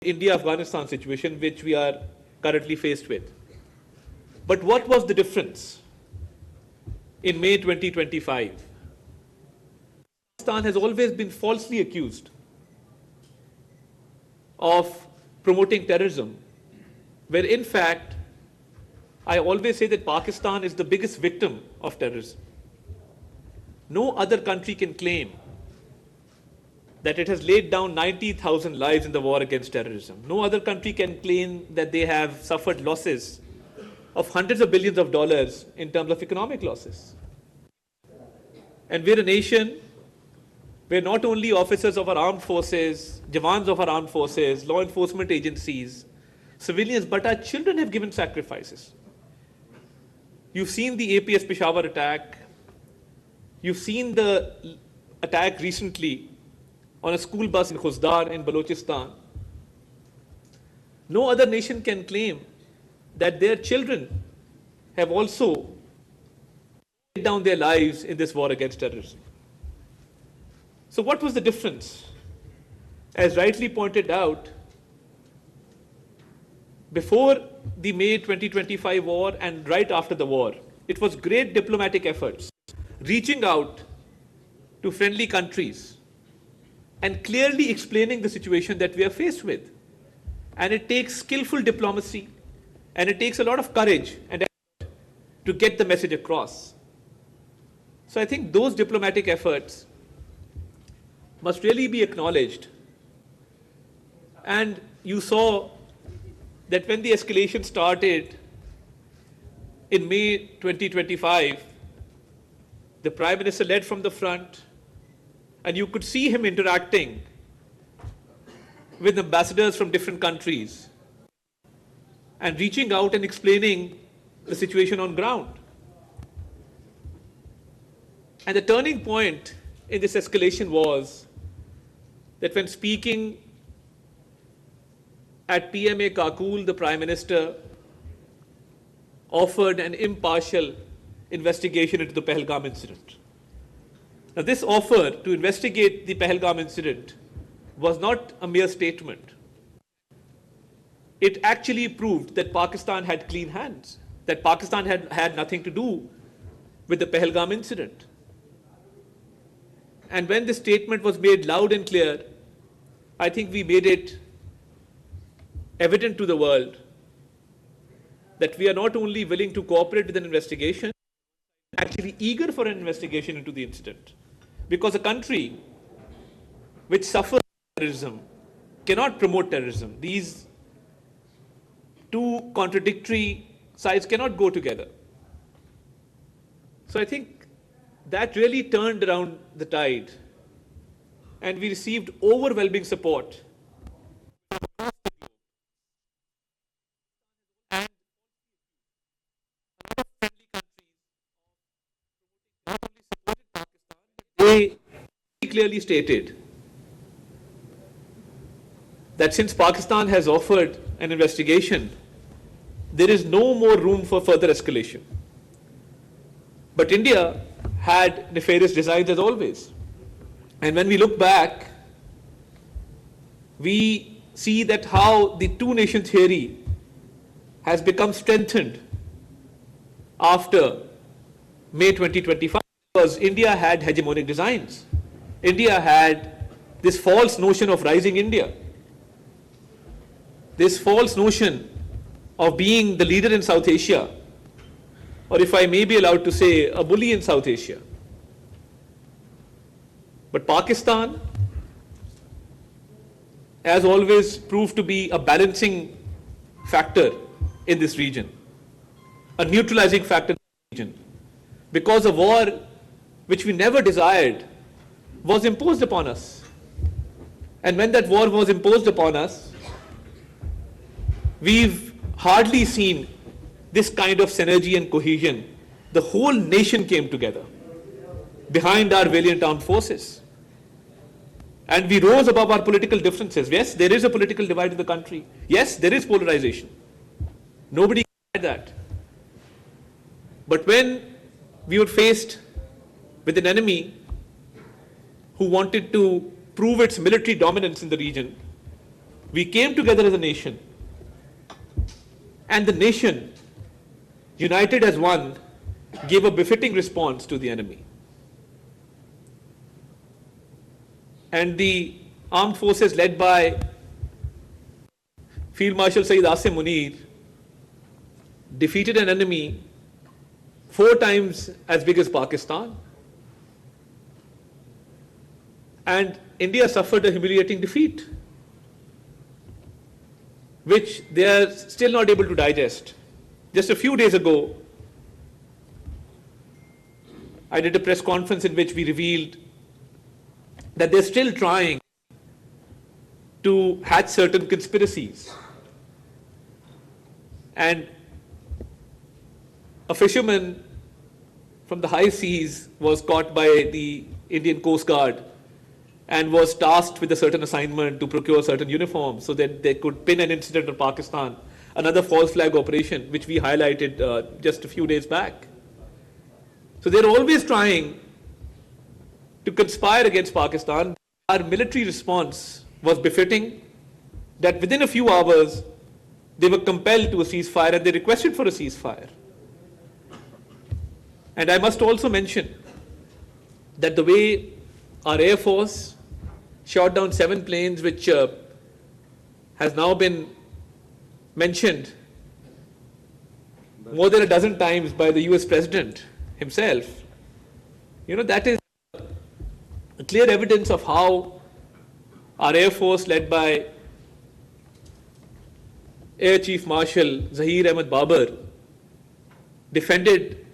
India-Afghanistan situation which we are currently faced with. But what was the difference in May 2025? Pakistan has always been falsely accused of promoting terrorism, where in fact, I always say that Pakistan is the biggest victim of terrorism. No other country can claim that it has laid down 90,000 lives in the war against terrorism. No other country can claim that they have suffered losses of hundreds of billions of dollars in terms of economic losses. And we're a nation where not only officers of our armed forces, jawans of our armed forces, law enforcement agencies, civilians, but our children have given sacrifices. You've seen the APS Peshawar attack. You've seen the attack recently on a school bus in Khuzdar in Balochistan. No other nation can claim that their children have also laid down their lives in this war against terrorism. So what was the difference? As rightly pointed out, before the May 2025 war and right after the war, it was great diplomatic efforts, reaching out to friendly countries and clearly explaining the situation that we are faced with. And it takes skillful diplomacy, and it takes a lot of courage and effort to get the message across. So I think those diplomatic efforts must really be acknowledged. And you saw that when the escalation started in May 2025, the Prime Minister led from the front, and you could see him interacting with ambassadors from different countries and reaching out and explaining the situation on ground. And the turning point in this escalation was that when speaking at PMA Kakul, the Prime Minister offered an impartial investigation into the Pahalgam incident. Now, this offer to investigate the Pahalgam incident was not a mere statement. It actually proved that Pakistan had clean hands, that Pakistan had nothing to do with the Pahalgam incident. And when this statement was made loud and clear, I think we made it evident to the world that we are not only willing to cooperate with an investigation, actually eager for an investigation into the incident. Because a country which suffers terrorism cannot promote terrorism. These two contradictory sides cannot go together. So I think that really turned around the tide, and we received overwhelming support. And friendly countries not only supported Pakistan, but they clearly stated that since Pakistan has offered an investigation, there is no more room for further escalation. But India had nefarious designs as always. And when we look back, we see that how the two-nation theory has become strengthened after May 2025, because India had hegemonic designs. India had this false notion of rising India, this false notion of being the leader in South Asia, or if I may be allowed to say, a bully in South Asia. But Pakistan, as always, proved to be a balancing factor in this region, a neutralizing factor in the region, because a war which we never desired was imposed upon us. And when that war was imposed upon us, we've hardly seen this kind of synergy and cohesion. The whole nation came together behind our valiant armed forces. And we rose above our political differences. Yes, there is a political divide in the country. Yes, there is polarization. Nobody can deny that. But when we were faced with an enemy who wanted to prove its military dominance in the region, We came together as a nation, and the nation, united as one, gave a befitting response to the enemy. And the armed forces led by Field Marshal Sayyid Asim Munir defeated an enemy 4 times as big as Pakistan. And India suffered a humiliating defeat, which they are still not able to digest. Just a few days ago, I did a press conference in which we revealed that they're still trying to hatch certain conspiracies. And a fisherman from the high seas was caught by the Indian Coast Guard and was tasked with a certain assignment to procure certain uniforms so that they could pin an incident on Pakistan, another false flag operation, which we highlighted just a few days back. So they're always trying to conspire against Pakistan. Our military response was befitting, that within a few hours, they were compelled to a ceasefire and they requested for a ceasefire. And I must also mention that the way our Air Force shot down 7 planes, which has now been mentioned more than a dozen times by the US President himself, that is clear evidence of how our Air Force, led by Air Chief Marshal Zahir Ahmed Babar, defended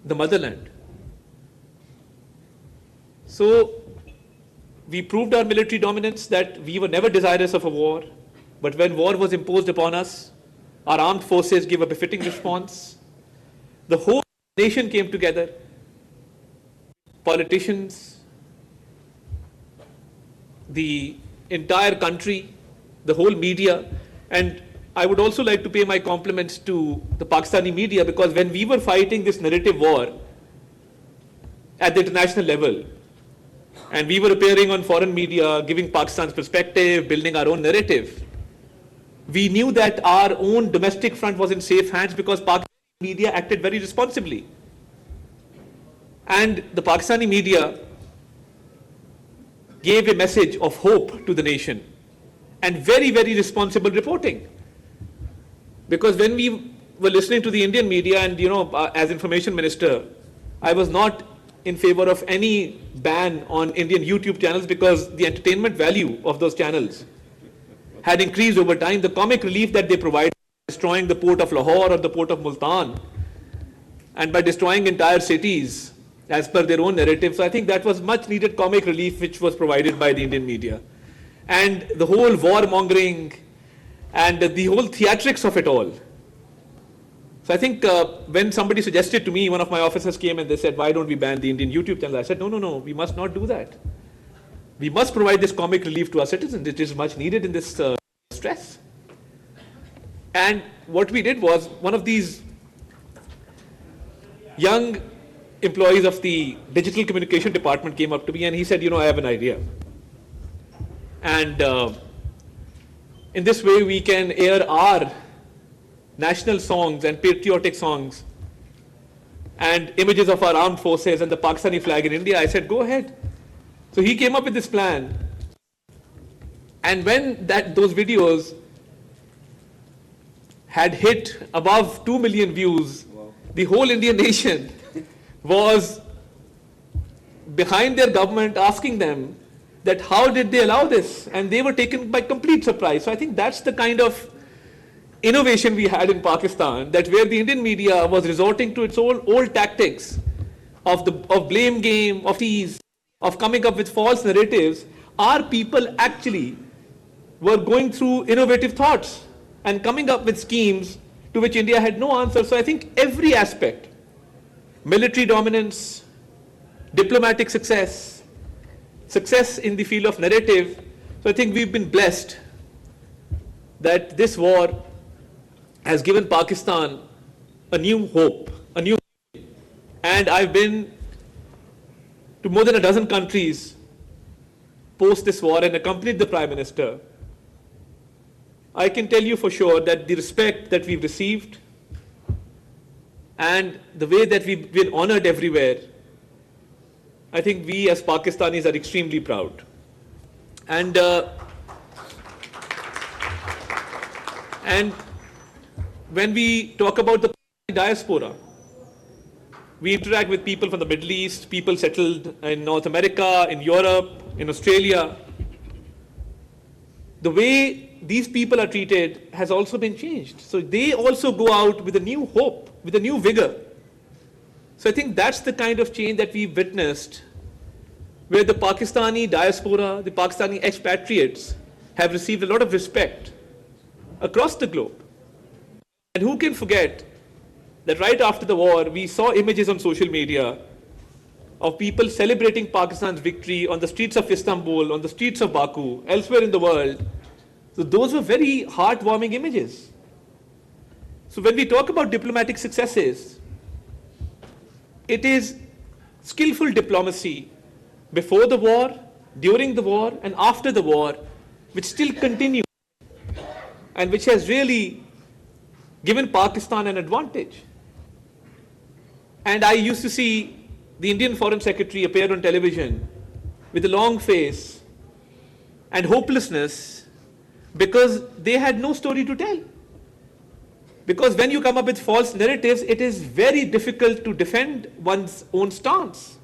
the motherland. So we proved our military dominance, that we were never desirous of a war, but when war was imposed upon us, our armed forces gave a befitting response. The whole nation came together, politicians, the entire country, the whole media. And I would also like to pay my compliments to the Pakistani media, because when we were fighting this narrative war at the international level, and we were appearing on foreign media, giving Pakistan's perspective, building our own narrative, we knew that our own domestic front was in safe hands because Pakistani media acted very responsibly. And the Pakistani media gave a message of hope to the nation and very, very responsible reporting. Because when we were listening to the Indian media, and as information minister, I was not in favor of any ban on Indian YouTube channels because the entertainment value of those channels had increased over time. The comic relief that they provide, destroying the port of Lahore or the port of Multan, and by destroying entire cities as per their own narrative. So I think that was much needed comic relief which was provided by the Indian media. And the whole warmongering and the whole theatrics of it all. So I think when somebody suggested to me, one of my officers came and they said, why don't we ban the Indian YouTube channel? I said, no, we must not do that. We must provide this comic relief to our citizens. It is much needed in this stress. And what we did was, one of these young employees of the digital communication department came up to me and he said, I have an idea. And in this way we can air our national songs and patriotic songs and images of our armed forces and the Pakistani flag in India. I said, go ahead. So he came up with this plan. And when those videos had hit above 2 million views, wow, the whole Indian nation was behind their government, asking them that how did they allow this? And they were taken by complete surprise. So I think that's the kind of innovation we had in Pakistan, that where the Indian media was resorting to its old tactics of blame game, of tease, of coming up with false narratives, our people actually were going through innovative thoughts and coming up with schemes to which India had no answer. So I think every aspect, military dominance, diplomatic success, success in the field of narrative, so I think we've been blessed that this war has given Pakistan a new hope, a new hope. And I've been to more than a dozen countries post this war and accompanied the Prime Minister I can tell you for sure that the respect that we've received and the way that we've been honored everywhere, I think we as Pakistanis are extremely proud. And when we talk about the diaspora, we interact with people from the Middle East, people settled in North America, in Europe, in Australia. The way these people are treated has also been changed. So they also go out with a new hope, with a new vigor. So I think that's the kind of change that we've witnessed, where the Pakistani diaspora, the Pakistani expatriates have received a lot of respect across the globe. And who can forget that right after the war, we saw images on social media of people celebrating Pakistan's victory on the streets of Istanbul, on the streets of Baku, elsewhere in the world. So those were very heartwarming images. So when we talk about diplomatic successes, it is skillful diplomacy before the war, during the war, and after the war, which still continues and which has really given Pakistan an advantage. And I used to see the Indian Foreign Secretary appear on television with a long face and hopelessness because they had no story to tell. Because when you come up with false narratives, it is very difficult to defend one's own stance.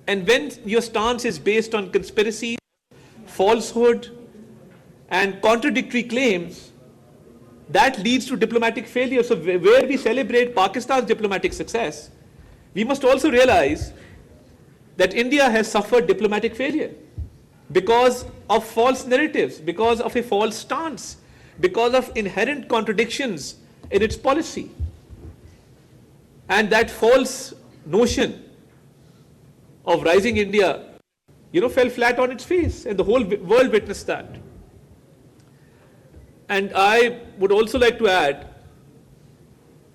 And when your stance is based on conspiracy, falsehood, and contradictory claims, that leads to diplomatic failure. So where we celebrate Pakistan's diplomatic success, we must also realize that India has suffered diplomatic failure because of false narratives, because of a false stance, because of inherent contradictions in its policy. And that false notion of rising India, fell flat on its face, and the whole world witnessed that. And I would also like to add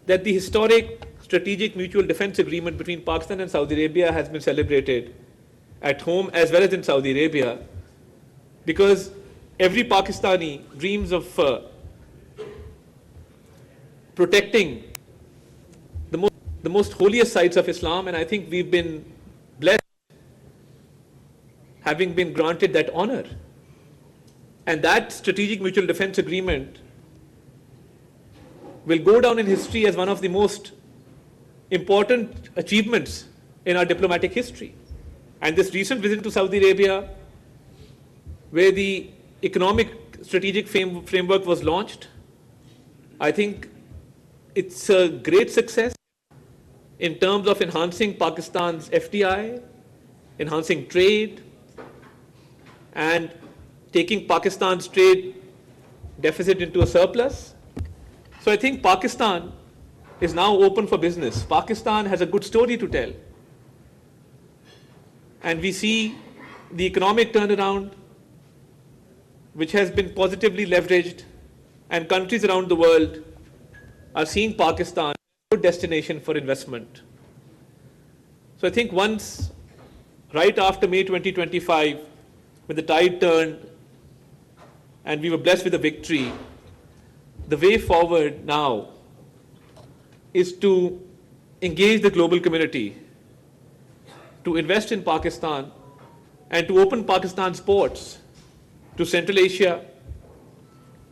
that the historic Strategic Mutual Defense Agreement between Pakistan and Saudi Arabia has been celebrated at home as well as in Saudi Arabia, because every Pakistani dreams of protecting the most holiest sites of Islam, and I think we've been blessed having been granted that honor. And that Strategic Mutual Defense Agreement will go down in history as one of the most important achievements in our diplomatic history. And this recent visit to Saudi Arabia, where the economic strategic framework was launched, I think it's a great success in terms of enhancing Pakistan's FDI, enhancing trade, and taking Pakistan's trade deficit into a surplus. So I think Pakistan is now open for business. Pakistan has a good story to tell. And we see the economic turnaround, which has been positively leveraged, and countries around the world are seeing Pakistan as a good destination for investment. So I think once, right after May 2025, when the tide turned and we were blessed with a victory, the way forward now is to engage the global community, to invest in Pakistan, and to open Pakistan's ports to Central Asia.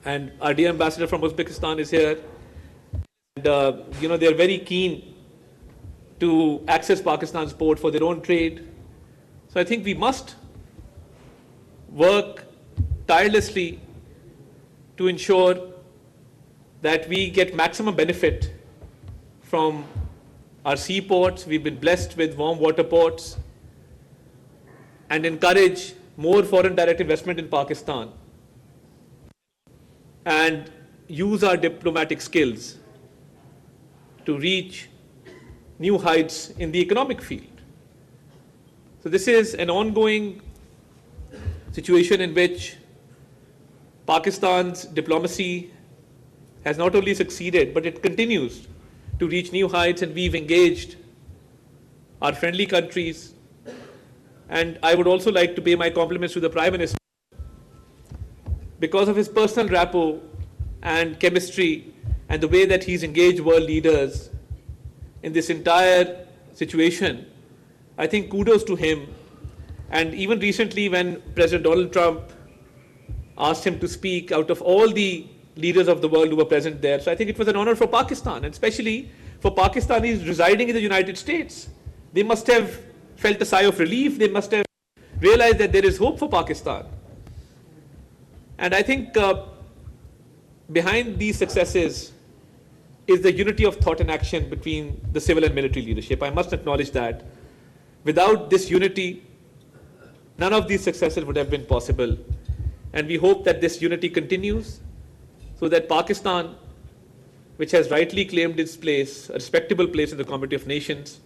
And our dear ambassador from Uzbekistan is here. And, they're very keen to access Pakistan's port for their own trade. So I think we must work tirelessly to ensure that we get maximum benefit from our seaports. We've been blessed with warm water ports, and encourage more foreign direct investment in Pakistan and use our diplomatic skills to reach new heights in the economic field. So this is an ongoing situation in which Pakistan's diplomacy has not only succeeded, but it continues to reach new heights, and we've engaged our friendly countries. And I would also like to pay my compliments to the Prime Minister because of his personal rapport and chemistry and the way that he's engaged world leaders in this entire situation, I think kudos to him. And even recently when President Donald Trump asked him to speak out of all the leaders of the world who were present there, so I think it was an honor for Pakistan, and especially for Pakistanis residing in the United States. They must have felt a sigh of relief. They must have realized that there is hope for Pakistan. And I think behind these successes is the unity of thought and action between the civil and military leadership. I must acknowledge that. Without this unity, none of these successes would have been possible. And we hope that this unity continues so that Pakistan, which has rightly claimed its place, a respectable place in the community of nations,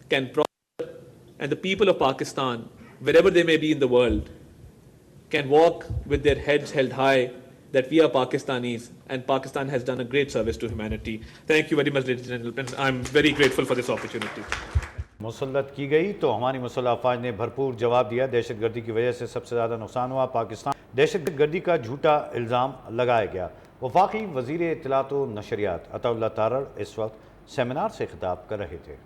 can prosper, and the people of Pakistan, wherever they may be in the world, can walk with their heads held high that we are Pakistanis and Pakistan has done a great service to humanity. Thank you very much, ladies and gentlemen. I'm very grateful for this opportunity. मुसल्लत की गई तो हमारी मुसल्लह अफवाज ने भरपूर जवाब दिया। दहशतगर्दी की वजह से सबसे ज़्यादा नुकसान हुआ पाकिस्तान। दहशतगर्दी का झूठा इल्ज़ाम लगाया गया। वफाकी वज़ीर इत्तलात व नशरियात अताउल्लाह तारर इस वक्त सेमिनार से खिताब कर रहे थे।